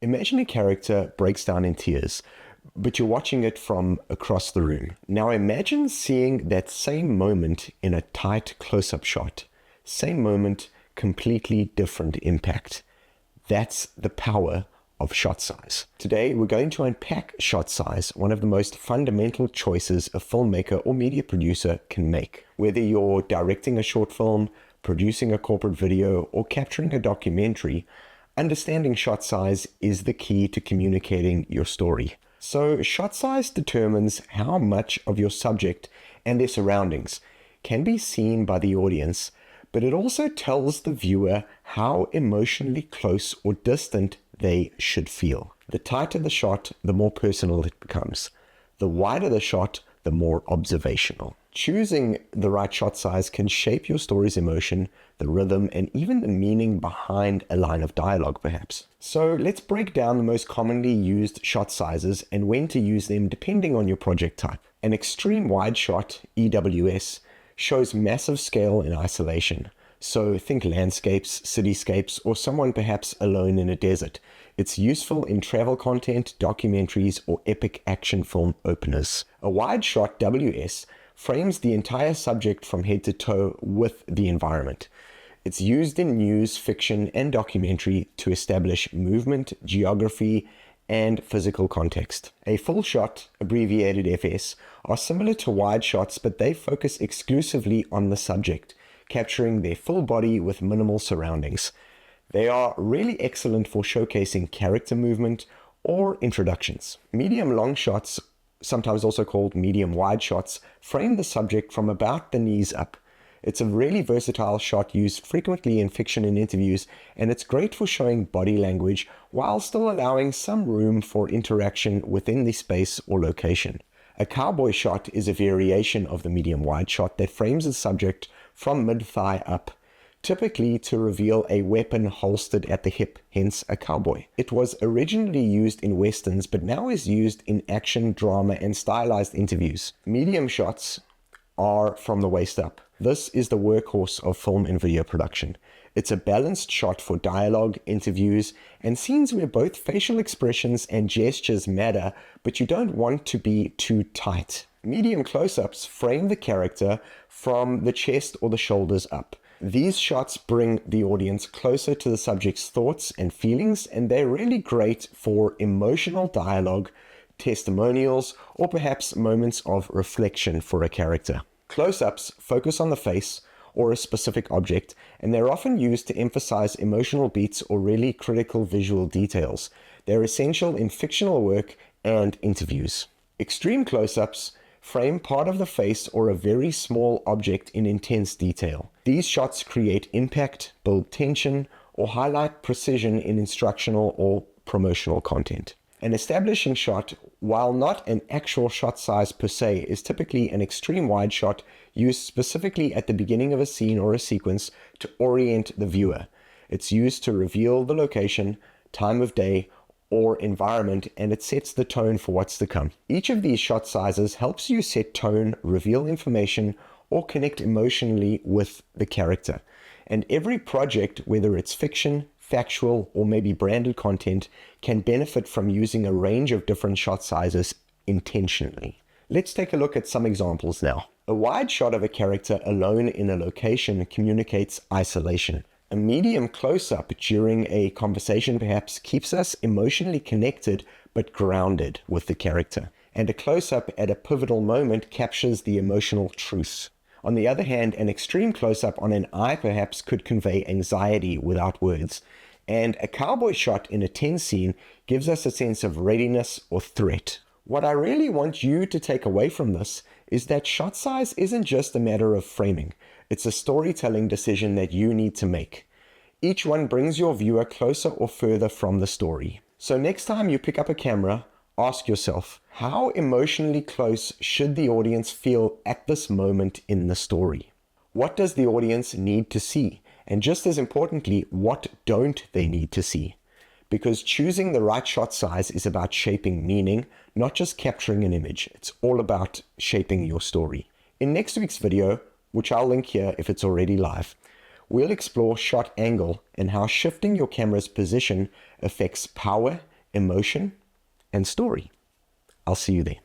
Imagine a character breaks down in tears, but you're watching it from across the room. Now imagine seeing that same moment in a tight close-up shot. Same moment, completely different impact. That's the power of shot size. Today, we're going to unpack shot size, one of the most fundamental choices a filmmaker or media producer can make. Whether you're directing a short film, producing a corporate video, or capturing a documentary, understanding shot size is the key to communicating your story. So, shot size determines how much of your subject and their surroundings can be seen by the audience, but it also tells the viewer how emotionally close or distant they should feel. The tighter the shot, the more personal it becomes. The wider the shot, the more observational. Choosing the right shot size can shape your story's emotion, the rhythm, and even the meaning behind a line of dialogue, perhaps. So let's break down the most commonly used shot sizes and when to use them depending on your project type. An extreme wide shot, EWS, shows massive scale in isolation. So think landscapes, cityscapes, or someone perhaps alone in a desert. It's useful in travel content, documentaries, or epic action film openers. A wide shot, WS, frames the entire subject from head to toe with the environment. It's used in news, fiction, and documentary to establish movement, geography, and physical context. A full shot, abbreviated FS, are similar to wide shots, but they focus exclusively on the subject, capturing their full body with minimal surroundings. They are really excellent for showcasing character movement or introductions. Medium long shots, sometimes also called medium wide shots, frame the subject from about the knees up. It's a really versatile shot used frequently in fiction and interviews, and it's great for showing body language while still allowing some room for interaction within the space or location. A cowboy shot is a variation of the medium wide shot that frames the subject from mid-thigh up, typically to reveal a weapon holstered at the hip, hence a cowboy. It was originally used in westerns, but now is used in action, drama, and stylized interviews. Medium shots are from the waist up. This is the workhorse of film and video production. It's a balanced shot for dialogue, interviews, and scenes where both facial expressions and gestures matter, but you don't want to be too tight. Medium close-ups frame the character from the chest or the shoulders up. These shots bring the audience closer to the subject's thoughts and feelings, and they're really great for emotional dialogue, testimonials, or perhaps moments of reflection for a character. Close-ups focus on the face or a specific object, and they're often used to emphasize emotional beats or really critical visual details. They're essential in fictional work and interviews. Extreme close-ups frame part of the face or a very small object in intense detail. These shots create impact, build tension, or highlight precision in instructional or promotional content. An establishing shot, while not an actual shot size per se, is typically an extreme wide shot used specifically at the beginning of a scene or a sequence to orient the viewer. It's used to reveal the location, time of day, or environment, and it sets the tone for what's to come. Each of these shot sizes helps you set tone, reveal information, or connect emotionally with the character. And every project, whether it's fiction, factual, or maybe branded content, can benefit from using a range of different shot sizes intentionally. Let's take a look at some examples now. A wide shot of a character alone in a location communicates isolation. A medium close-up during a conversation perhaps keeps us emotionally connected but grounded with the character. And a close-up at a pivotal moment captures the emotional truth. On the other hand, an extreme close-up on an eye perhaps could convey anxiety without words. And a cowboy shot in a tense scene gives us a sense of readiness or threat. What I really want you to take away from this is that shot size isn't just a matter of framing. It's a storytelling decision that you need to make. Each one brings your viewer closer or further from the story. So next time you pick up a camera, ask yourself, how emotionally close should the audience feel at this moment in the story? What does the audience need to see? And just as importantly, what don't they need to see? Because choosing the right shot size is about shaping meaning, not just capturing an image. It's all about shaping your story. In next week's video, which I'll link here if it's already live, we'll explore shot angle and how shifting your camera's position affects power, emotion, and story. I'll see you there.